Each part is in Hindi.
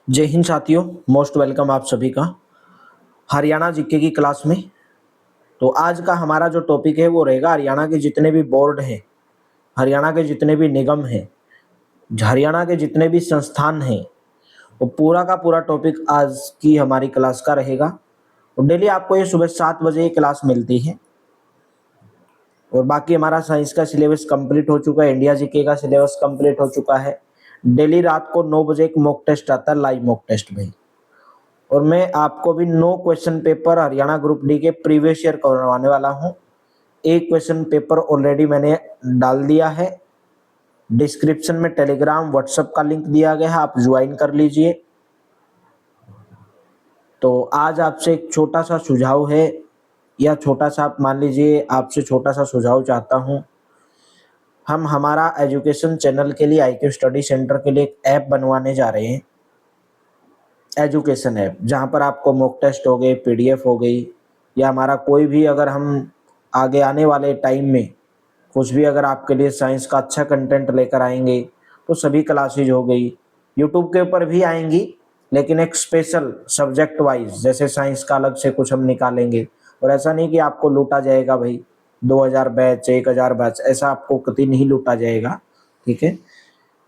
जय हिंद साथियों, मोस्ट वेलकम आप सभी का हरियाणा जीके की क्लास में। तो आज का हमारा जो टॉपिक है वो रहेगा हरियाणा के जितने भी बोर्ड हैं, हरियाणा के जितने भी निगम हैं, हरियाणा के जितने भी संस्थान हैं, वो पूरा का पूरा टॉपिक आज की हमारी क्लास का रहेगा। और डेली आपको ये सुबह 7 बजे ये क्लास मिलती है। और बाकी हमारा साइंस का सिलेबस कंप्लीट हो चुका है, इंडिया जीके का सिलेबस कंप्लीट हो चुका है। डेली रात को 9 बजे एक मॉक टेस्ट आता है, लाइव मॉक टेस्ट भाई। और मैं आपको भी 9 question paper Haryana group D के प्रीवियस ईयर करवाने वाला हूं। एक क्वेश्चन पेपर ऑलरेडी मैंने डाल दिया है, डिस्क्रिप्शन में टेलीग्राम व्हाट्सएप का लिंक दिया गया है, आप ज्वाइन कर लीजिए। तो आज आपसे एक छोटा सा सुझाव है, या छोटा सा आप मान लीजिए, आपसे छोटा सा सुझाव चाहता हूं। हम हमारा एजुकेशन चैनल के लिए IQ स्टडी सेंटर के लिए एक ऐप बनवाने जा रहे हैं, एजुकेशन ऐप, जहाँ पर आपको मॉक टेस्ट हो गए, PDF हो गई, या हमारा कोई भी, अगर हम आगे आने वाले टाइम में कुछ भी अगर आपके लिए साइंस का अच्छा कंटेंट लेकर आएंगे तो सभी क्लासेज हो गई, यूट्यूब के ऊपर भी आएंगी, लेकिन एक स्पेशल सब्जेक्ट वाइज, जैसे साइंस का अलग से कुछ हम निकालेंगे। और ऐसा नहीं कि आपको लूटा जाएगा भाई, 2000 बैच, 1000 बैच, ऐसा आपको कभी नहीं लूटा जाएगा। ठीक है,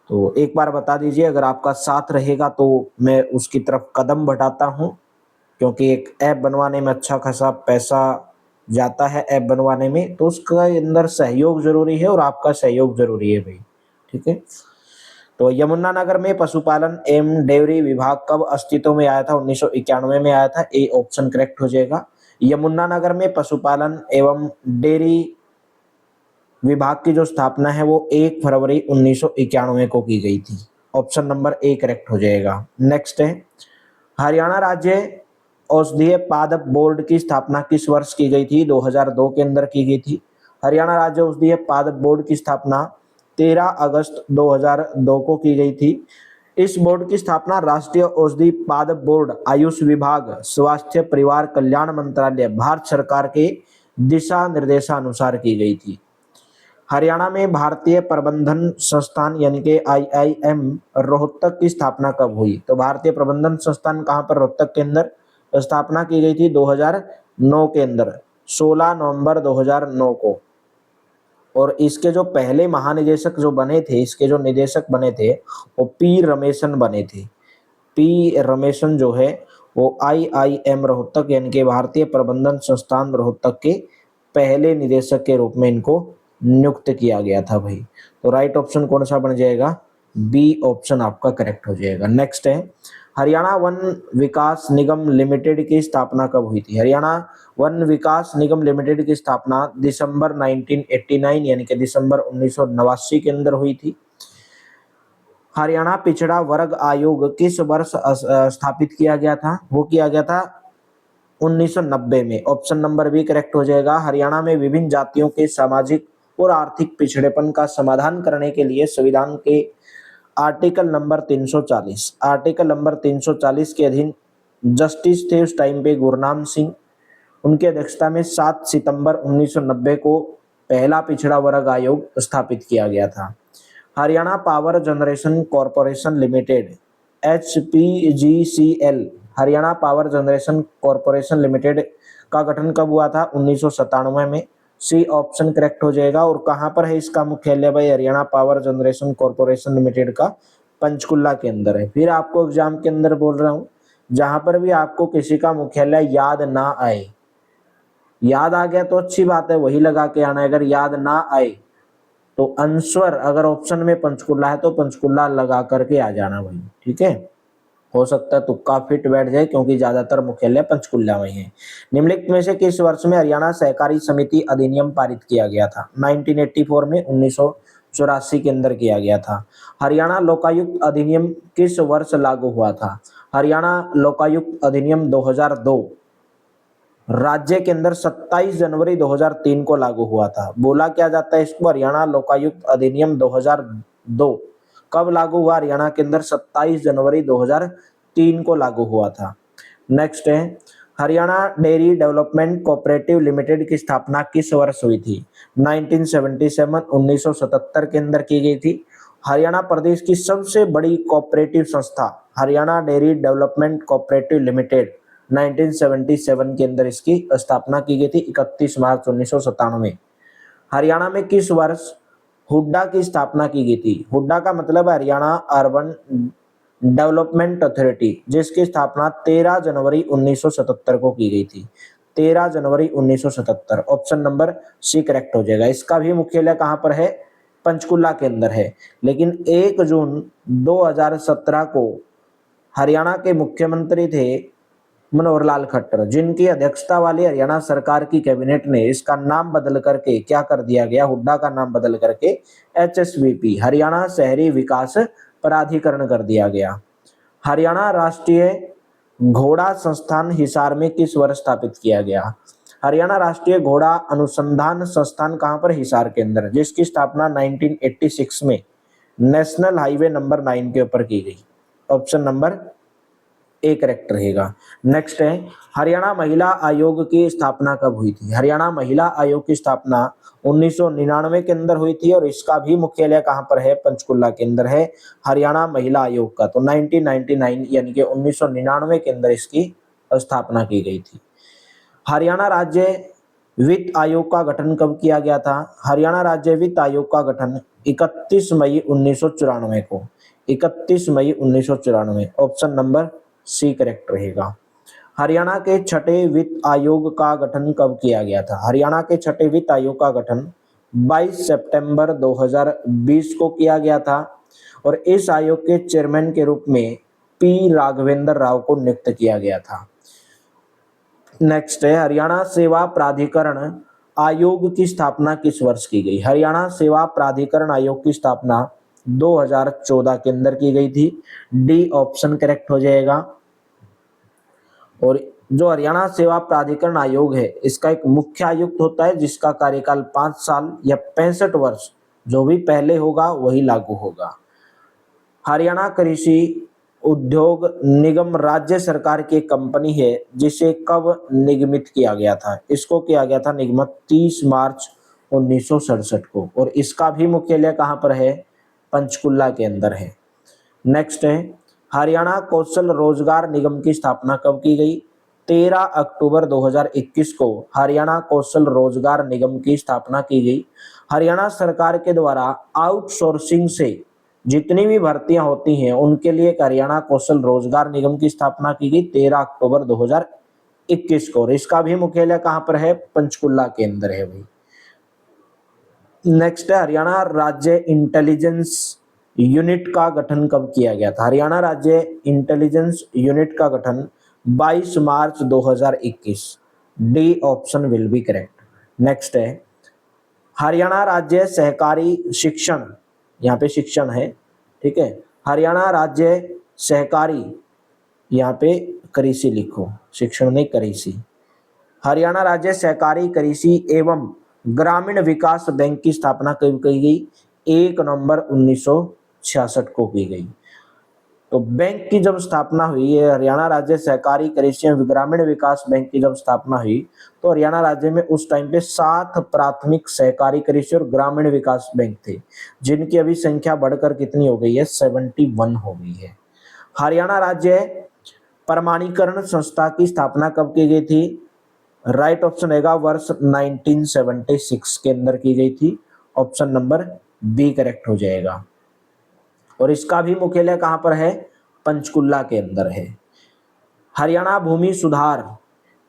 तो एक बार बता दीजिए, अगर आपका साथ रहेगा तो मैं उसकी तरफ कदम बढ़ाता हूं, क्योंकि एक ऐप बनवाने में अच्छा खासा पैसा जाता है। ऐप बनवाने में तो उसका अंदर सहयोग जरूरी है, और आपका सहयोग जरूरी है भाई। ठीक है, तो यमुनानगर में पशुपालन एवं डेयरी विभाग कब अस्तित्व में आया था? 1991 में आया था। ए ऑप्शन करेक्ट हो जाएगा। यमुनानगर में पशुपालन एवं डेयरी विभाग की जो स्थापना है वो 1 फरवरी 1991 को की गई थी। ऑप्शन नंबर ए करेक्ट हो जाएगा। नेक्स्ट है, हरियाणा राज्य औषधीय पादप बोर्ड की स्थापना किस वर्ष की गई थी? 2002 के अंदर की गई थी। हरियाणा राज्य औषधीय पादप बोर्ड की स्थापना 13 अगस्त 2002 को की गई थी। इस बोर्ड की स्थापना राष्ट्रीय औषधि पादप बोर्ड, आयुष विभाग, स्वास्थ्य परिवार कल्याण मंत्रालय, भारत सरकार के दिशा निर्देशानुसार की गई थी। हरियाणा में भारतीय प्रबंधन संस्थान यानी कि IIM रोहतक की स्थापना कब हुई? तो भारतीय प्रबंधन संस्थान कहाँ पर? रोहतक के अंदर स्थापना की गई थी 2009 के अंदर, 16 नवंबर 2009 को। और इसके जो पहले महानिदेशक जो बने थे, इसके जो निदेशक बने थे वो P रमेशन बने थे। P रमेशन जो है वो IIM रोहतक यानी कि भारतीय प्रबंधन संस्थान रोहतक के पहले निदेशक के रूप में इनको नियुक्त किया गया था भाई। तो राइट ऑप्शन कौन सा बन जाएगा? बी ऑप्शन आपका करेक्ट हो जाएगा। नेक्स्ट है, हरियाणा वन विकास निगम लिमिटेड की स्थापना कब हुई थी? हरियाणा वन विकास निगम लिमिटेड की स्थापना दिसंबर 1989 यानी कि दिसंबर 1989 के अंदर हुई थी। हरियाणा पिछड़ा वर्ग आयोग किस वर्ष स्थापित किया गया था? वो किया गया था 1990 में। ऑप्शन नंबर बी करेक्ट हो जाएगा। हरियाणा में विभिन्न जातियों के सामाजिक और आर्थिक पिछड़ेपन का समाधान करने के लिए संविधान के आर्टिकल नंबर 340 के अधीन जस्टिस थे उस टाइम पे गुरनाम सिंह, उनकी अध्यक्षता में 7 सितंबर 1990 को पहला पिछड़ा वर्ग आयोग स्थापित किया गया था। Haryana power generation corporation limited HPGCL, Haryana power generation corporation limited का गठन कब हुआ था? 1997 में। सी ऑप्शन करेक्ट हो जाएगा। और कहाँ पर है इसका मुख्यालय भाई? Haryana power generation corporation limited का पंचकुला के अंदर है। फिर आपको एग्जाम के अंदर बोल रहा हूँ, जहां पर भी आपको किसी का मुख्यालय याद ना आए, याद आ गया तो अच्छी बात है, वही लगा के आना है। अगर याद ना आए तो अंसवर, अगर ऑप्शन में पंचकुला है तो पंचकुला लगा करके आ जाना भाई। ठीक है, हो सकता है तुक्का फिट बैठ जाए, क्योंकि ज्यादातर मुख्यालय पंचकुला में है। निम्नलिखित में से किस वर्ष में हरियाणा सहकारी समिति अधिनियम पारित किया गया था? 1984 में, 1984 के अंदर किया गया था। हरियाणा लोकायुक्त अधिनियम किस वर्ष लागू हुआ था? हरियाणा लोकायुक्त अधिनियम 2002 राज्य के अंदर 27 जनवरी 2003 को लागू हुआ था। बोला क्या जाता है इसको? हरियाणा लोकायुक्त अधिनियम 2002 कब लागू हुआ? हरियाणा के अंदर 27 जनवरी 2003 को लागू हुआ था। नेक्स्ट है, Haryana dairy development cooperative limited की स्थापना किस वर्ष हुई थी? 1977 1977 के अंदर की गई थी। हरियाणा प्रदेश की सबसे बड़ी कोऑपरेटिव संस्था Haryana dairy development cooperative limited 1977 के अंदर इसकी स्थापना की गई थी 31 मार्च 1997। हरियाणा में किस वर्ष हुड्डा की स्थापना की गई थी? हुड्डा का मतलब है हरियाणा अर्बन डेवलपमेंट अथॉरिटी, जिसकी स्थापना 13 जनवरी 1977 को की गई थी। 13 जनवरी 1977। ऑप्शन नंबर सी करेक्ट हो जाएगा। इसका भी मुख्यालय कहाँ पर है? पंचकुला के अंदर है। लेकिन 1 जून 2017 को हरियाणा के मुख्यमंत्री थे मनोहर लाल खट्टर, जिनकी अध्यक्षता वाली हरियाणा सरकार की कैबिनेट ने इसका नाम बदल करके क्या कर दिया गया? हुड्डा का नाम बदल करके एचएसवीपी हरियाणा शहरी विकास प्राधिकरण कर दिया गया। हरियाणा राष्ट्रीय घोड़ा संस्थान हिसार में किस वर्ष स्थापित किया गया? हरियाणा राष्ट्रीय घोड़ा अनुसंधान संस्थान कहां पर? हिसार के अंदर, जिसकी स्थापना 1986 में नेशनल हाईवे नंबर 9 के ऊपर की गई। ऑप्शन नंबर ए करेक्ट रहेगा। नेक्स्ट है, हरियाणा महिला आयोग की स्थापना कब हुई थी? हरियाणा महिला आयोग की स्थापना 1999 के अंदर हुई थी और इसका भी मुख्यालय कहां पर है? पंचकुला के अंदर है हरियाणा महिला आयोग का। तो 1999 यानी कि 1999 के अंदर इसकी स्थापना की गई थी। हरियाणा राज्य वित्त आयोग का गठन कब किया गया था? हरियाणा राज्य वित्त आयोग का गठन 31 मई 1994 को। 31 मई 1994। ऑप्शन नंबर सी करेक्ट रहेगा। हरियाणा के छठे वित्त आयोग का गठन कब किया गया था? हरियाणा के छठे वित्त आयोग का गठन 22 सितंबर 2020 को किया गया था और इस आयोग के चेयरमैन के रूप में पी राघवेंद्र राव को नियुक्त किया गया था। नेक्स्ट है, हरियाणा सेवा प्राधिकरण आयोग की स्थापना किस वर्ष की गई? हरियाणा सेवा प्राधिकरण आयोग की स्थापना 2014 के अंदर की गई थी। डी ऑप्शन करेक्ट हो जाएगा। और जो हरियाणा सेवा प्राधिकरण आयोग है, इसका एक मुख्य आयुक्त होता है जिसका कार्यकाल 5 साल या 65 वर्ष, जो भी पहले होगा वही लागू होगा। हरियाणा कृषि उद्योग निगम राज्य सरकार की एक कंपनी है जिसे कब निगमित किया गया था? इसको किया गया था निगमित 30 मार्च 1967 को और इसका भी मुख्यालय कहां पर है? पंचकुला के अंदर है। नेक्स्ट है, हरियाणा कौशल रोजगार निगम की स्थापना कब की गई? 13 अक्टूबर 2021 को हरियाणा कौशल रोजगार निगम की स्थापना की गई। हरियाणा सरकार के द्वारा आउटसोर्सिंग से जितनी भी भर्तियां होती हैं उनके लिए एक हरियाणा कौशल रोजगार निगम की स्थापना की गई 13 अक्टूबर 2021 को। इसका भी मुख्यालय कहां पर है? पंचकुला के अंदर है भाई। नेक्स्ट है, हरियाणा राज्य इंटेलिजेंस यूनिट का गठन कब किया गया था? हरियाणा राज्य इंटेलिजेंस यूनिट का गठन 22 मार्च 2021। D option will be correct. Next है, हरियाणा राज्य सहकारी शिक्षण, यहाँ पे शिक्षण है, ठीक है। हरियाणा राज्य सहकारी, यहाँ पे कृषि लिखो, शिक्षण नहीं कृषि। हरियाणा राज्य सहकारी कृषि एवं ग्रामीण विकास बैंक की स्थापना कब की गई? 1 नवंबर 1966 को की गई। तो बैंक की जब स्थापना हुई है, हरियाणा राज्य सहकारी कृषि एवं ग्रामीण विकास बैंक की जब स्थापना हुई तो हरियाणा राज्य में उस टाइम पे 7 प्राथमिक सहकारी कृषि और ग्रामीण विकास बैंक थे, जिनकी अभी संख्या बढ़कर कितनी हो गई है? 71 हो गई है। हरियाणा राज्य प्रमाणीकरण संस्था की स्थापना कब की गई थी? राइट ऑप्शन रहेगा वर्ष 1976 के अंदर की गई थी। ऑप्शन नंबर बी करेक्ट हो जाएगा। और इसका भी मुख्यालय कहां पर है? पंचकुला के अंदर है। हरियाणा भूमि सुधार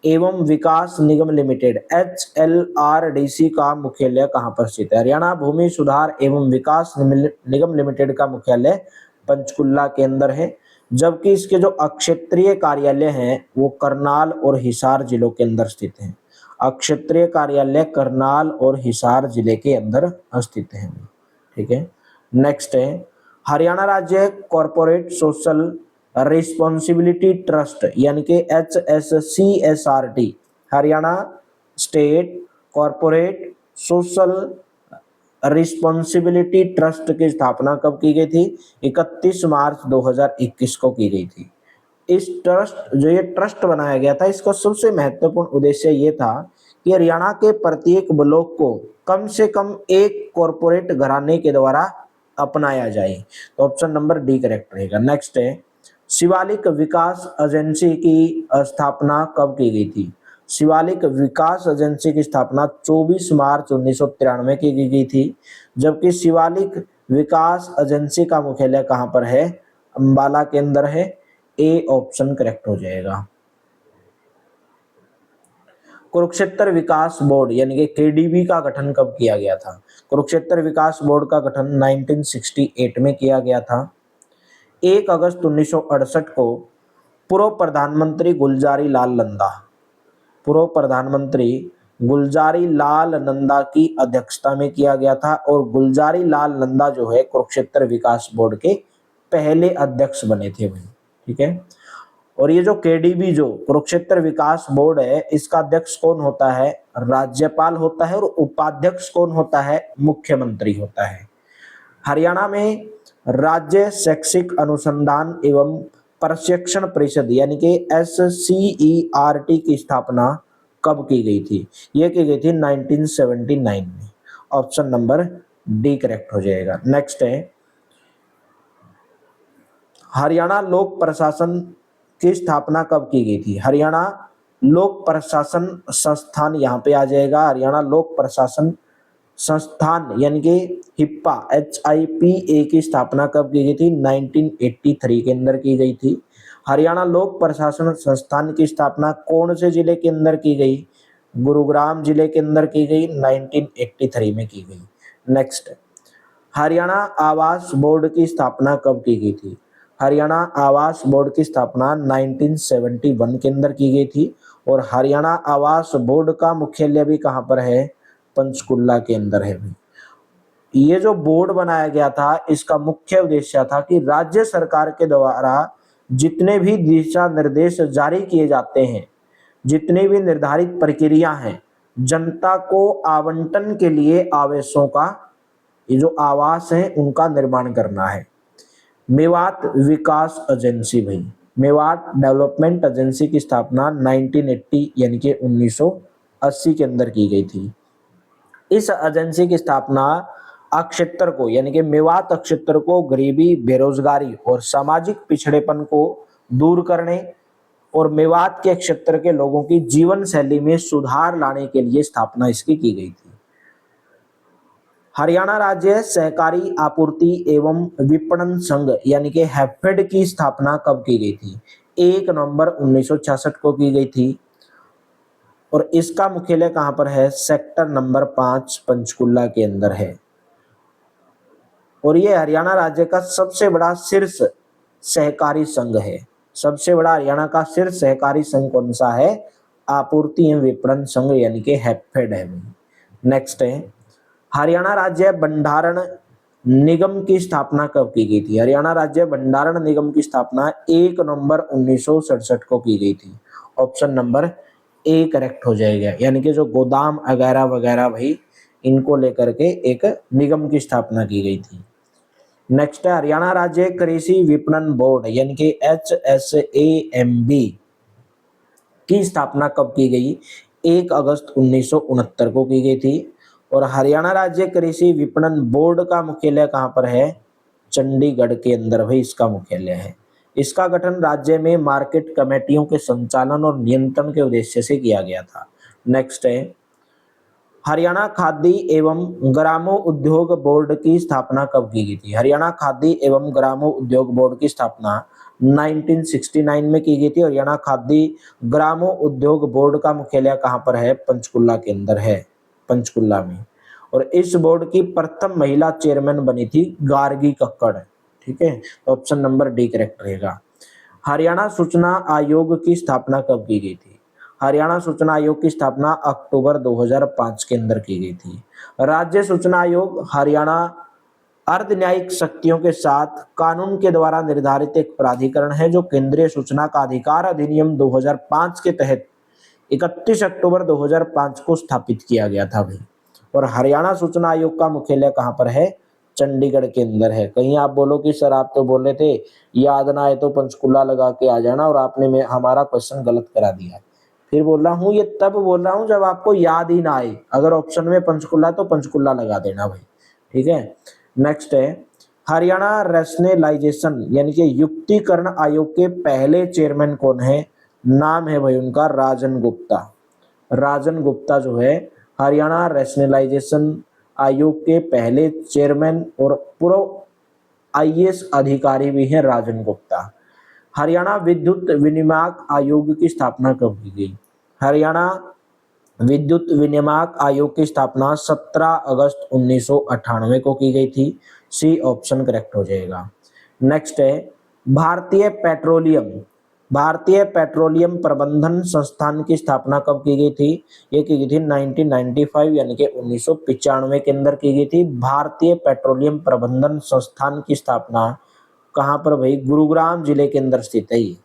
एवं विकास निगम लिमिटेड HLRDC का मुख्यालय कहां पर स्थित है? हरियाणा भूमि सुधार एवं विकास निगम लिमिटेड का मुख्यालय पंचकुला के अंदर है, जबकि इसके जो अक्षेत्रीय कार्यालय हैं वो करनाल और हिसार जिलों के अंदर स्थित हैं। अक्षेत्रीय कार्यालय करनाल और हिसार जिले के अंदर स्थित हैं, ठीक है। नेक्स्ट है, हरियाणा राज्य कॉर्पोरेट सोशल रिस्पॉन्सिबिलिटी ट्रस्ट यानी कि HSCSRT, Haryana state corporate social responsibility trust की स्थापना कब की गई थी? 31 मार्च 2021 को की गई थी। इस ट्रस्ट, जो ये ट्रस्ट बनाया गया था, इसका सबसे महत्वपूर्ण उद्देश्य ये था कि हरियाणा के प्रत्येक ब्लॉक को कम से कम एक कॉर्पोरेट घराने के द्वारा अपनाया जाए। तो ऑप्शन नंबर डी करेक्ट रहेगा। नेक्स्ट है, शिवालिक विकास एजेंसी की स्थापना कब की गई थी? शिवालिक विकास एजेंसी की स्थापना 24 मार्च 1993 की गई थी, जबकि शिवालिक विकास एजेंसी का मुख्यालय कहाँ पर है? अंबाला के अंदर है। ए ऑप्शन करेक्ट हो जाएगा। कुरुक्षेत्र विकास बोर्ड यानी कि केडीबी का गठन कब किया गया था? कुरुक्षेत्र विकास बोर्ड का गठन 1968 में किया गया था। 1 अगस्त 1968 को पूर्व प्रधानमंत्री गुलजारी लाल नंदा पूर्व प्रधानमंत्री गुलजारी लाल नंदा की अध्यक्षता में किया गया था, और गुलजारी लाल नंदा जो है कुरुक्षेत्र विकास बोर्ड के पहले अध्यक्ष बने थे भाई। ठीक है। और ये जो केडीबी जो कुरुक्षेत्र विकास बोर्ड है, इसका अध्यक्ष कौन होता है? राज्यपाल होता है, और उपाध्यक्ष कौन होता है? मुख्यमंत्री होता है। हरियाणा में राज्य शैक्षिक अनुसंधान एवं प्रशिक्षण परिषद यानी कि SCERT की स्थापना कब की गई थी? यह की गई थी 1979 में। ऑप्शन नंबर डी करेक्ट हो जाएगा। नेक्स्ट है, हरियाणा लोक प्रशासन की स्थापना कब की गई थी? हरियाणा लोक प्रशासन संस्थान यहाँ पे आ जाएगा। हरियाणा लोक प्रशासन संस्थान यानी कि HIPPA HIPA की स्थापना कब की गई थी? 1983 के अंदर की गई थी। हरियाणा लोक प्रशासन संस्थान की स्थापना कौन से जिले के अंदर की गई? गुरुग्राम जिले के अंदर की गई, 1983 में की गई। नेक्स्ट, हरियाणा आवास बोर्ड की स्थापना कब की गई थी? हरियाणा आवास बोर्ड की स्थापना 1971 के अंदर की गई थी, और हरियाणा आवास बोर्ड का मुख्यालय भी कहाँ पर है? पंचकुला के अंदर है भी। ये जो बोर्ड बनाया गया था, इसका मुख्य उद्देश्य था कि राज्य सरकार के द्वारा जितने भी दिशा निर्देश जारी किए जाते हैं, जितनी भी निर्धारित प्रक्रिया हैं, जनता को आवंटन के लिए आवासों का, ये जो आवास है उनका निर्माण करना है। मेवात विकास एजेंसी भाई, मेवात डेवलपमेंट एजेंसी की स्थापना 1980 यानी कि 1980 के अंदर की गई थी। इस एजेंसी की स्थापना क्षेत्र को यानी कि मेवात क्षेत्र को गरीबी, बेरोजगारी और सामाजिक पिछड़ेपन को दूर करने और मेवात के क्षेत्र के लोगों की जीवन शैली में सुधार लाने के लिए स्थापना इसकी की गई थी। हरियाणा राज्य सहकारी आपूर्ति एवं विपणन संघ यानी कि हैफेड की स्थापना कब की गई थी? 1 नवंबर 1966 को की गई थी, और इसका मुख्यालय कहां पर है? सेक्टर नंबर 5 पंचकुला के अंदर है। और ये हरियाणा राज्य का सबसे बड़ा शीर्ष सहकारी संघ है। सबसे बड़ा हरियाणा का शीर्ष सहकारी संघ कौन सा है? आपूर्ति एवं विपणन संघ यानी कि हैफेड है। नेक्स्ट है, हरियाणा राज्य भंडारण निगम की स्थापना कब की गई थी? हरियाणा राज्य भंडारण निगम की स्थापना 1 नवंबर 1967 को की गई थी। ऑप्शन नंबर ए करेक्ट हो जाएगा, यानी कि जो गोदाम वगैरह वगैरह भाई, इनको लेकर के एक निगम की स्थापना की गई थी। नेक्स्ट है, हरियाणा राज्य कृषि विपणन बोर्ड यानी कि HSAMB की स्थापना कब की गई? 1 अगस्त 1969 को की गई थी। और हरियाणा राज्य कृषि विपणन बोर्ड का मुख्यालय कहाँ पर है? चंडीगढ़ के अंदर भाई इसका मुख्यालय है। इसका गठन राज्य में मार्केट कमेटियों के संचालन और नियंत्रण के उद्देश्य से किया गया था। नेक्स्ट है, हरियाणा खादी एवं ग्रामोद्योग बोर्ड की स्थापना कब की गई थी? हरियाणा खादी एवं ग्रामोद्योग बोर्ड की स्थापना 1969 में की गई थी। हरियाणा खादी ग्रामोद्योग बोर्ड का मुख्यालय कहाँ पर है? पंचकुला के अंदर है, पंचकुला में। और इस बोर्ड की प्रथम महिला चेयरमैन बनी थी गार्गी कक्कड़। ठीक है, तो ऑप्शन नंबर डी करेक्ट रहेगा। हरियाणा सूचना आयोग की स्थापना कब की गई थी? हरियाणा सूचना आयोग की स्थापना अक्टूबर 2005 के अंदर की गई थी। राज्य सूचना आयोग हरियाणा अर्ध न्यायिक शक्तियों के साथ कानून के द्वारा निर्धारित एक प्राधिकरण है, जो केंद्रीय सूचना का अधिकार अधिनियम 2005 के तहत 31 अक्टूबर 2005 को स्थापित किया गया था भाई। और हरियाणा सूचना आयोग का मुख्यालय कहाँ पर है? चंडीगढ़ के अंदर है। कहीं आप बोलो कि सर आप तो बोल रहे थे याद ना आए तो पंचकुला लगा के आ जाना, और आपने हमारा क्वेश्चन गलत करा दिया। फिर बोल रहा हूँ, ये तब बोल रहा हूँ जब आपको याद ही ना आए। अगर ऑप्शन में पंचकुला तो पंचकुला लगा देना भाई। ठीक है। नेक्स्ट है, हरियाणा रैशनलाइजेशन यानी कि युक्तिकरण आयोग के पहले चेयरमैन कौन है? नाम है भाई उनका राजन गुप्ता। राजन गुप्ता जो है हरियाणा रैशनलाइजेशन आयोग के पहले चेयरमैन और पूर्व आईएएस अधिकारी भी हैं राजन गुप्ता। हरियाणा विद्युत विनियामक आयोग की स्थापना कब की गई? हरियाणा विद्युत विनियामक आयोग की स्थापना 17 अगस्त 1998 को की गई थी। सी ऑप्शन करेक्ट हो जाएगा। नेक्स्ट है भारतीय पेट्रोलियम प्रबंधन संस्थान की स्थापना कब की गई थी? ये की गई थी 1995 यानी कि 1995 के अंदर की गई थी। भारतीय पेट्रोलियम प्रबंधन संस्थान की स्थापना कहाँ पर भाई? गुरुग्राम जिले के अंदर स्थित है ये।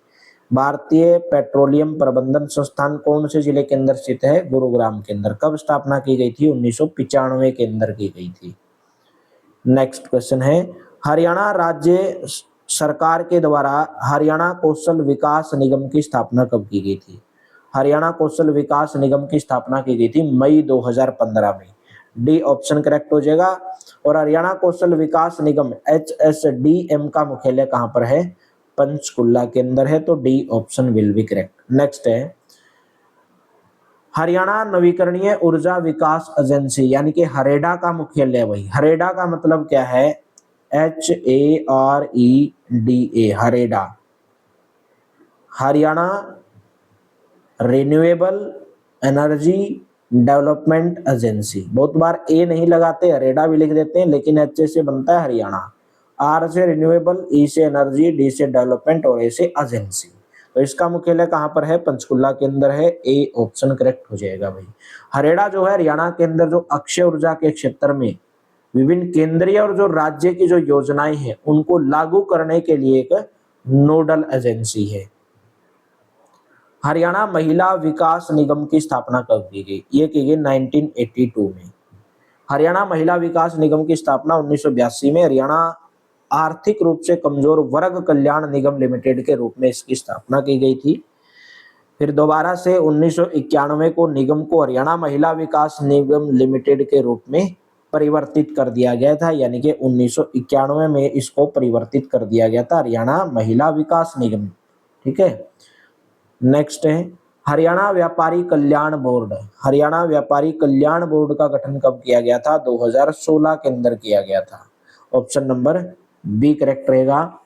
भारतीय पेट्रोलियम प्रबंधन संस्थान कौन से जिले के अंदर स्थित है? गुरुग्राम के अंदर। कब स्थापना की गई थी? 1995 के अंदर की गई थी। नेक्स्ट क्वेश्चन है हरियाणा राज्य सरकार के द्वारा हरियाणा कौशल विकास निगम की स्थापना कब की गई थी? हरियाणा कौशल विकास निगम की स्थापना की गई थी मई 2015 में। डी ऑप्शन करेक्ट हो जाएगा। और हरियाणा कौशल विकास निगम HSDM का मुख्यालय कहां पर है? पंचकुला के अंदर है। तो D option will be correct. Next है हरियाणा नवीकरणीय ऊर्जा विकास एजेंसी यानी कि हरेडा का मुख्यालय भाई। हरेडा का मतलब क्या है? HAREDA HAREDA. Haryana renewable energy development agency. बहुत बार ए नहीं लगाते, हरेडा भी लिख देते हैं, लेकिन एच से बनता है हरियाणा। आर से रिन्यूएबल, ई से एनर्जी, डी से डेवलपमेंट और ए से एजेंसी। तो इसका मुख्यालय कहां पर है? पंचकुला के अंदर है। ए ऑप्शन करेक्ट हो जाएगा भाई। हरेडा जो है हरियाणा के अंदर जो अक्षय ऊर्जा के क्षेत्र में विभिन्न केंद्रीय और जो राज्य की जो योजनाएं हैं उनको लागू करने के लिए एक नोडल एजेंसी है। हरियाणा महिला विकास निगम की स्थापना कब की गई? ये की गई 1982 में। हरियाणा महिला विकास निगम की स्थापना 1982 में हरियाणा आर्थिक रूप से कमजोर वर्ग कल्याण निगम लिमिटेड के रूप में इसकी स्थापना की गई थी। फिर दोबारा से 1991 को निगम को हरियाणा महिला विकास निगम लिमिटेड के रूप में परिवर्तित कर दिया गया था, यानी कि 1991 में इसको परिवर्तित कर दिया गया था हरियाणा महिला विकास निगम। ठीक है। नेक्स्ट है हरियाणा व्यापारी कल्याण बोर्ड। हरियाणा व्यापारी कल्याण बोर्ड का गठन कब किया गया था? 2016 के अंदर किया गया था। ऑप्शन नंबर बी करेक्ट रहेगा।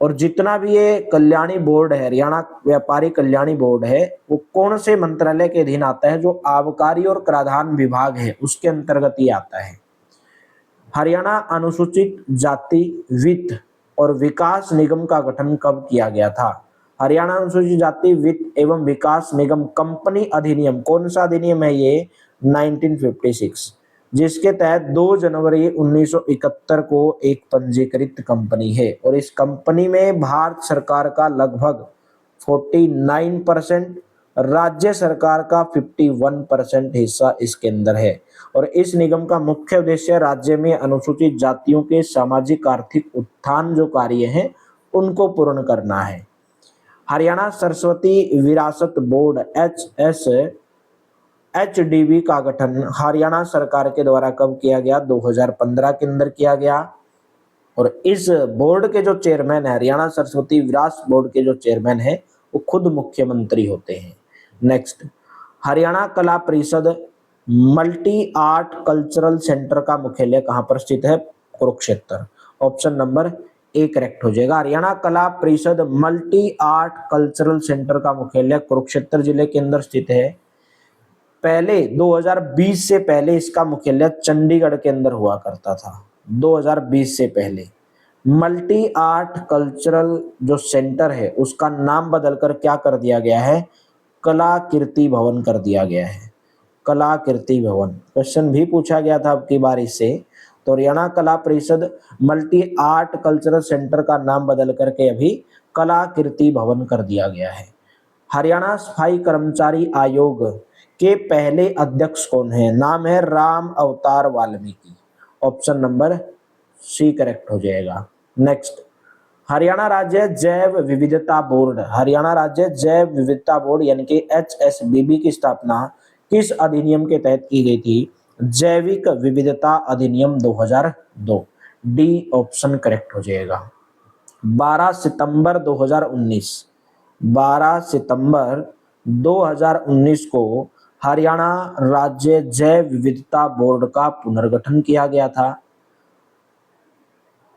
और जितना भी ये कल्याणी बोर्ड है, हरियाणा व्यापारी कल्याणी बोर्ड है, वो कौन से मंत्रालय के अधीन आता है? जो आबकारी और कराधान विभाग है उसके अंतर्गत ही आता है। हरियाणा अनुसूचित जाति वित्त और विकास निगम का गठन कब किया गया था? हरियाणा अनुसूचित जाति वित्त एवं विकास निगम कंपनी अधिनियम, कौन सा अधिनियम है ये? 1956, जिसके तहत 2 जनवरी 1971 को एक पंजीकृत कंपनी है। और इस कंपनी में भारत सरकार का लगभग 49%, राज्य सरकार का 51% हिस्सा इसके अंदर है। और इस निगम का मुख्य उद्देश्य राज्य में अनुसूचित जातियों के सामाजिक आर्थिक उत्थान जो कार्य हैं उनको पूर्ण करना है। हरियाणा सरस्वती विरासत बोर्ड HDB का गठन हरियाणा सरकार के द्वारा कब किया गया? 2015 के अंदर किया गया। और इस बोर्ड के जो चेयरमैन है, हरियाणा सरस्वती विरासत बोर्ड के जो चेयरमैन है वो खुद मुख्यमंत्री होते हैं। नेक्स्ट, हरियाणा कला परिषद मल्टी आर्ट कल्चरल सेंटर का मुख्यालय कहां पर स्थित है? Kurukshetra. Option number A correct हो जाएगा। हरियाणा कला परिषद मल्टी आर्ट कल्चरल सेंटर का मुख्यालय कुरुक्षेत्र जिले के अंदर स्थित है। पहले 2020 से पहले इसका मुख्यालय चंडीगढ़ के अंदर हुआ करता था। 2020 से पहले मल्टी आर्ट कल्चरल जो सेंटर है उसका नाम बदलकर क्या कर दिया गया है? कला कीर्ति भवन कर दिया गया है। कला कीर्ति भवन क्वेश्चन भी पूछा गया था अब की बार इससे। तो हरियाणा कला परिषद मल्टी आर्ट कल्चरल सेंटर का नाम बदल करके अभी कला कीर्ति भवन कर दिया गया है। हरियाणा सफाई कर्मचारी आयोग के पहले अध्यक्ष कौन है? नाम है Ram Avatar Valmiki. Option number C correct हो जाएगा। नेक्स्ट, हरियाणा राज्य जैव विविधता बोर्ड। हरियाणा राज्य जैव विविधता बोर्ड यानी कि HSBB की स्थापना किस अधिनियम के तहत की गई थी? जैविक विविधता अधिनियम 2002। डी ऑप्शन करेक्ट हो जाएगा। 12 सितंबर 2019, 12 सितंबर 2019 को हरियाणा राज्य जैव विविधता बोर्ड का पुनर्गठन किया गया था।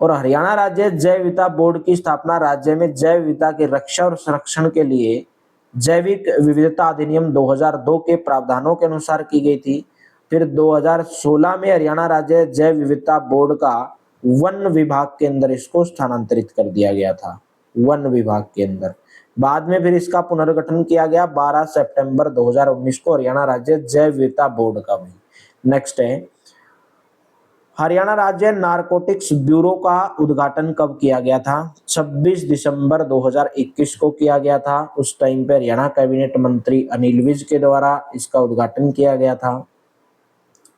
और हरियाणा राज्य जैव विविधता बोर्ड की स्थापना राज्य में जैव विविधता की रक्षा और संरक्षण के लिए जैविक विविधता अधिनियम 2002 के प्रावधानों के अनुसार की गई थी। फिर 2016 में हरियाणा राज्य जैव विविधता बोर्ड का वन विभाग के अंदर इसको स्थानांतरित कर दिया गया था, वन विभाग के अंदर। बाद में फिर इसका पुनर्गठन किया गया 12 सितंबर 2019 को हरियाणा राज्य जैव विविधता बोर्ड का भी। नेक्स्ट है, हरियाणा राज्य नारकोटिक्स ब्यूरो का उद्घाटन कब किया गया था? 26 दिसंबर 2021 को किया गया था। उस टाइम पे हरियाणा कैबिनेट मंत्री अनिल विज के द्वारा इसका उद्घाटन किया गया था।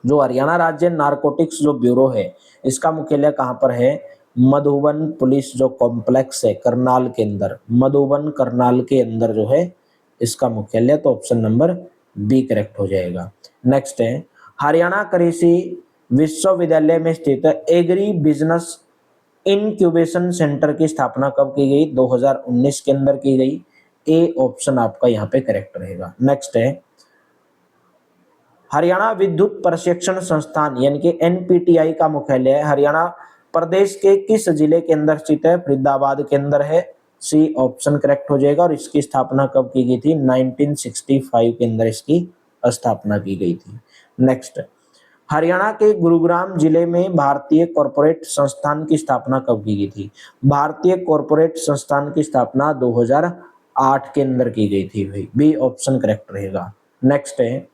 जो हरियाणा राज्य नारकोटिक्स जो ब्यूरो है, इसका मुख्यालय कहाँ पर है? मधुबन पुलिस जो कॉम्प्लेक्स है करनाल के अंदर, मधुबन करनाल के अंदर जो है इसका मुख्यालय। तो ऑप्शन नंबर बी करेक्ट हो जाएगा। नेक्स्ट है, हरियाणा कृषि विश्वविद्यालय में स्थित एग्री बिजनेस इनक्यूबेशन सेंटर की स्थापना कब की गई? 2019 के अंदर की गई। ए ऑप्शन आपका यहाँ पे करेक्ट रहेगा। नेक्स्ट है, हरियाणा विद्युत प्रशिक्षण संस्थान यानी कि एनपीटीआई का मुख्यालय हरियाणा प्रदेश के किस जिले के अंदर स्थित है? फरीदाबाद के अंदर है। सी ऑप्शन करेक्ट हो जाएगा। और इसकी स्थापना कब की गई थी? 1965 के अंदर इसकी स्थापना की गई थी। नेक्स्ट, हरियाणा के गुरुग्राम जिले में भारतीय कॉर्पोरेट संस्थान की स्थापना कब की गई थी? भारतीय कॉर्पोरेट संस्थान की स्थापना 2008 के अंदर की गई थी भाई। बी ऑप्शन करेक्ट रहेगा। नेक्स्ट है,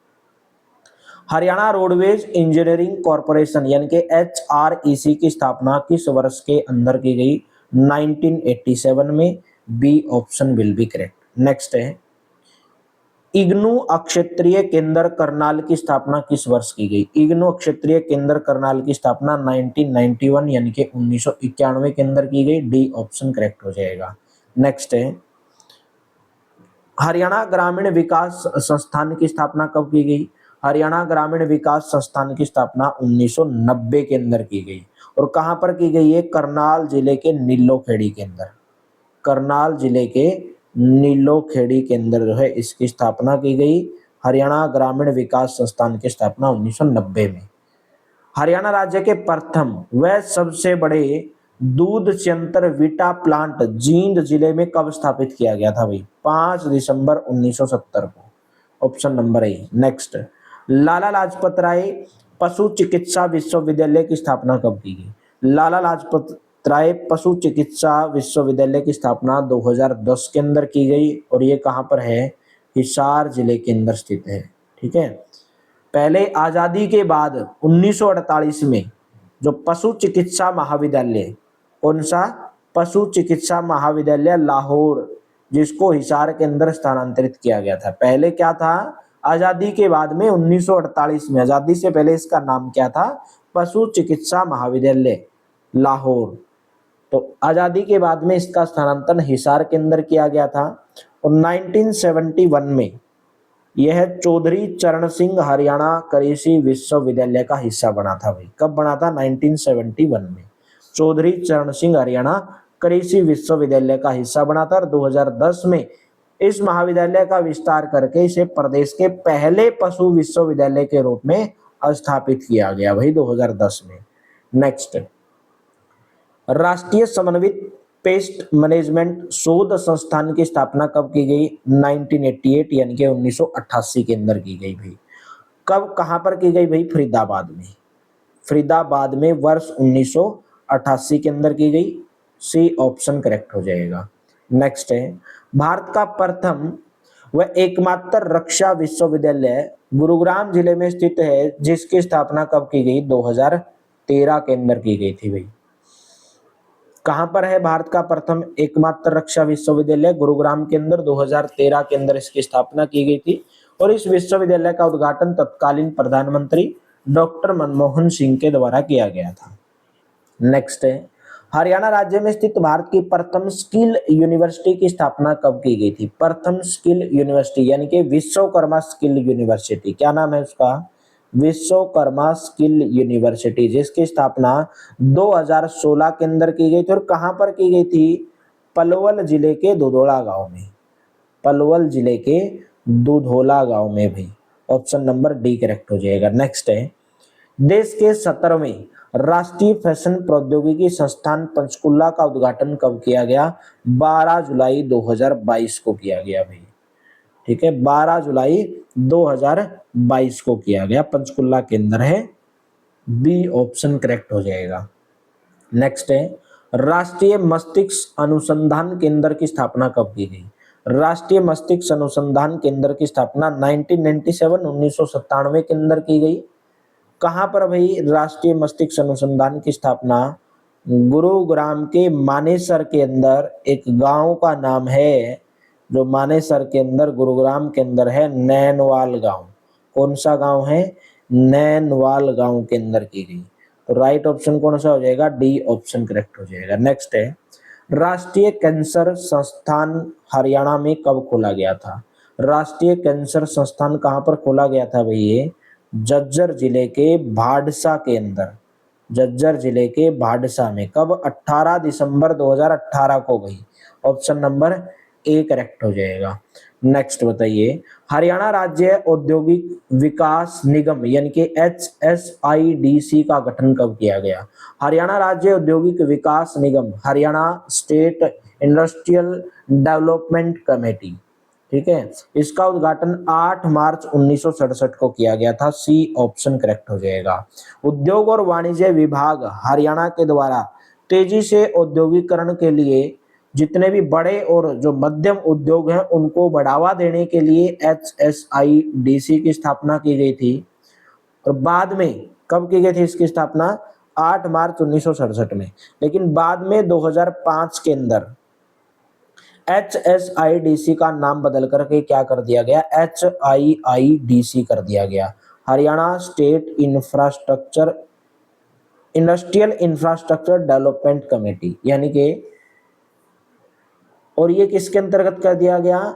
हरियाणा रोडवेज इंजीनियरिंग कॉर्पोरेशन यानी कि HREC की स्थापना किस वर्ष के अंदर की गई? 1987 में। B option will be correct. Next है, इग्नू अक्षेत्रीय केंद्र करनाल की स्थापना किस वर्ष की गई? इग्नू अक्षेत्रीय केंद्र करनाल की स्थापना 1991 यानी कि 1991 के अंदर की गई। डी ऑप्शन करेक्ट हो जाएगा। नेक्स्ट है, हरियाणा ग्रामीण विकास संस्थान की स्थापना कब की गई? हरियाणा ग्रामीण विकास संस्थान की स्थापना 1990 के अंदर की गई। और कहां पर की गई है? करनाल जिले के नीलोखेड़ी के अंदर, करनाल जिले के नीलोखेड़ी के अंदर जो है इसकी स्थापना की गई। हरियाणा ग्रामीण विकास संस्थान की स्थापना 1990 में। हरियाणा राज्य के प्रथम व सबसे बड़े दूध संयंत्र विटा प्लांट जींद जिले में कब स्थापित किया गया था भाई? 5 दिसंबर 1970 को। Option number A. Next, Lala Lajpat Rai पशु चिकित्सा विश्वविद्यालय की स्थापना कब की गई? लाला लाजपत राय पशु चिकित्सा विश्वविद्यालय की स्थापना 2010 के अंदर की गई। और ये कहाँ पर है? हिसार जिले के अंदर स्थित है। ठीक है। पहले आजादी के बाद 1948 में जो पशु चिकित्सा महाविद्यालय, कौन सा? पशु चिकित्सा महाविद्यालय लाहौर, जिसको हिसार के अंदर स्थानांतरित किया गया था। पहले क्या था? आजादी के बाद में 1948 में, आजादी से पहले इसका नाम क्या था? पशु चिकित्सा महाविद्यालय लाहौर। तो आजादी के बाद में इसका स्थानांतरण हिसार के अंदर किया गया था। और 1971 में यह चौधरी चरण सिंह हरियाणा कृषि विश्वविद्यालय का हिस्सा बना था भाई। कब बना था? 1971 में चौधरी चरण सिंह हरियाणा कृषि विश्वविद्यालय का हिस्सा बना था। और 2010 में इस महाविद्यालय का विस्तार करके इसे प्रदेश के पहले पशु विश्वविद्यालय के रूप में स्थापित किया गया भाई 2010 में। नेक्स्ट, राष्ट्रीय समन्वित पेस्ट मैनेजमेंट शोध संस्थान की स्थापना कब की गई? 1988 यानी कि 1988 के अंदर की गई भाई। कब, कहां पर की गई भाई? फरीदाबाद में। फरीदाबाद में वर्ष 1988 के अंदर की गई। सी ऑप्शन करेक्ट हो जाएगा। नेक्स्ट है, भारत का प्रथम व एकमात्र रक्षा विश्वविद्यालय गुरुग्राम जिले में स्थित है, जिसकी स्थापना कब की गई? 2013 के अंदर की गई थी भाई। कहां पर है भारत का प्रथम एकमात्र रक्षा विश्वविद्यालय? गुरुग्राम के अंदर 2013 के अंदर इसकी स्थापना की गई थी। और इस विश्वविद्यालय का उद्घाटन तत्कालीन प्रधानमंत्री डॉक्टर मनमोहन सिंह के द्वारा किया गया था। नेक्स्ट है, हरियाणा राज्य में स्थित भारत की प्रथम स्किल यूनिवर्सिटी की स्थापना कब की गई थी? प्रथम स्किल यूनिवर्सिटी यानी कि विश्वकर्मा स्किल यूनिवर्सिटी, क्या नाम है उसका? विश्वकर्मा स्किल यूनिवर्सिटी, जिसकी स्थापना 2016 के अंदर की गई थी। और कहाँ पर की गई थी? पलवल जिले के दुधोला गांव में। पलवल जिले के दुधोला गांव में भी। ऑप्शन नंबर डी करेक्ट हो जाएगा। नेक्स्ट है, देश के 17वें राष्ट्रीय फैशन प्रौद्योगिकी संस्थान पंचकुला का उद्घाटन कब किया गया? 12 जुलाई 2022 को किया गया भाई। ठीक है, 12 जुलाई 2022 को किया गया, पंचकुला के अंदर है। बी ऑप्शन करेक्ट हो जाएगा। नेक्स्ट है, राष्ट्रीय मस्तिष्क अनुसंधान केंद्र की स्थापना कब की गई? राष्ट्रीय मस्तिष्क अनुसंधान केंद्र की स्थापना 1997 के अंदर की गई। कहाँ पर भाई राष्ट्रीय मस्तिष्क अनुसंधान की स्थापना? गुरुग्राम के मानेसर के अंदर एक गांव का नाम है, जो मानेसर के अंदर गुरुग्राम के अंदर है, नैनवाल गांव। कौन सा गांव है? नैनवाल गांव के अंदर की गई। तो राइट ऑप्शन कौन सा हो जाएगा? डी ऑप्शन करेक्ट हो जाएगा। नेक्स्ट है, राष्ट्रीय कैंसर संस्थान हरियाणा में कब खोला गया था? राष्ट्रीय कैंसर संस्थान कहाँ पर खोला गया था भाई? ये झज्जर जिले के भाडसा के अंदर, झज्जर जिले के भाडसा में। कब? 18 दिसंबर 2018 को भाई। ऑप्शन नंबर ए करेक्ट हो जाएगा। नेक्स्ट बताइए, हरियाणा राज्य औद्योगिक विकास निगम यानी कि HSIDC का गठन कब किया गया? हरियाणा राज्य औद्योगिक विकास निगम, Haryana state industrial development committee, ठीक है, इसका उद्घाटन 8 मार्च 1967 को किया गया था। सी ऑप्शन करेक्ट हो जाएगा। उद्योग और वाणिज्य विभाग हरियाणा के द्वारा तेजी से औद्योगिकरण के लिए जितने भी बड़े और जो मध्यम उद्योग हैं उनको बढ़ावा देने के लिए HSIDC की स्थापना की गई थी। और बाद में कब की गई थी इसकी स्थापना? 8 मार्च 1967 में। लेकिन बाद में 2005 के अंदर HSIDC का नाम बदल करके क्या कर दिया गया? HIIDC कर दिया गया, Haryana state industrial infrastructure development committee, यानी कि, और ये किसके अंतर्गत कर दिया गया?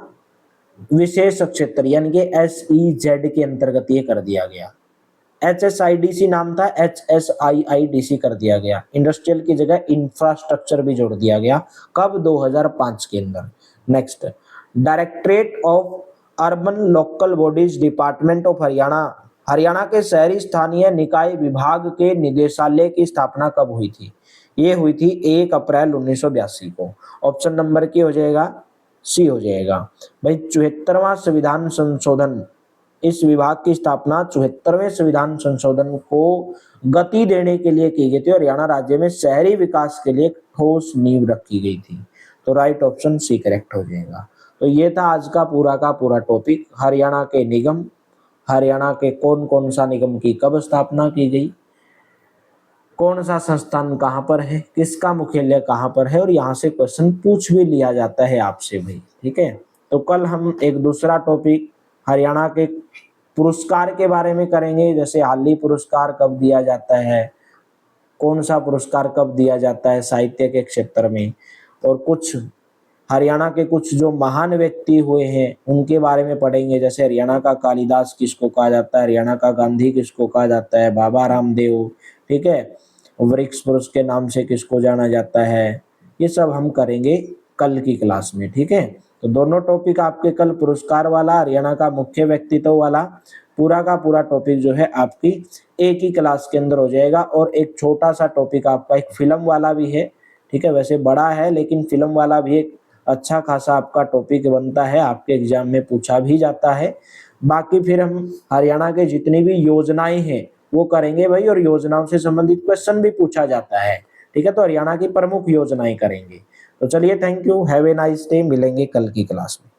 विशेष क्षेत्र यानी कि SEZ के अंतर्गत ये कर दिया गया। HSIDC नाम था, HSIIDC कर दिया गया। इंडस्ट्रियल की जगह इंफ्रास्ट्रक्चर भी जोड़ दिया गया। कब? 2005 के अंदर। Next, directorate of urban local bodies department of Haryana, Haryana के शहरी स्थानीय निकाय विभाग के निदेशालय की स्थापना कब हुई थी? ये हुई थी 1 अप्रैल 1982 को। ऑप्शन नंबर क्या हो जाएगा? सी हो जाएगा भाई। 74वां संविधान संशोधन, इस विभाग की स्थापना 74वें संविधान संशोधन को गति देने के लिए की गई थी और हरियाणा राज्य में शहरी विकास के लिए ठोस नींव रखी गई थी। तो राइट ऑप्शन सी करेक्ट हो जाएगा। तो ये था आज का पूरा टॉपिक, हरियाणा के निगम, हरियाणा के कौन कौन सा निगम की कब स्थापना की गई, कौन सा संस्थान कहाँ पर है, किसका मुख्यालय कहाँ पर है, और यहाँ से क्वेश्चन पूछ भी लिया जाता है आपसे भाई। ठीक है, तो कल हम एक दूसरा टॉपिक हरियाणा के पुरस्कार के बारे में करेंगे, जैसे हाली पुरस्कार कब दिया जाता है, कौन सा पुरस्कार कब दिया जाता है साहित्य के क्षेत्र में, और कुछ हरियाणा के कुछ जो महान व्यक्ति हुए हैं उनके बारे में पढ़ेंगे, जैसे हरियाणा का कालिदास किसको कहा जाता है, हरियाणा का गांधी किसको कहा जाता है, बाबा रामदेव, ठीक है, वृक्ष पुरुष के नाम से किसको जाना जाता है, ये सब हम करेंगे कल की क्लास में। ठीक है, तो दोनों टॉपिक आपके कल पुरस्कार वाला, हरियाणा का मुख्य व्यक्तित्व वाला, पूरा का पूरा टॉपिक जो है आपकी एक ही क्लास के अंदर हो जाएगा। और एक छोटा सा टॉपिक आपका एक फिल्म वाला भी है। ठीक है, वैसे बड़ा है लेकिन फिल्म वाला भी एक अच्छा खासा आपका टॉपिक बनता है, आपके एग्जाम में पूछा भी जाता है। बाकी फिर हम हरियाणा के जितनी भी योजनाएं हैं वो करेंगे भाई, और योजनाओं से संबंधित क्वेश्चन भी पूछा जाता है। ठीक है, तो हरियाणा की प्रमुख योजनाएं करेंगे। तो चलिए, thank you, have a nice day, मिलेंगे कल की क्लास में।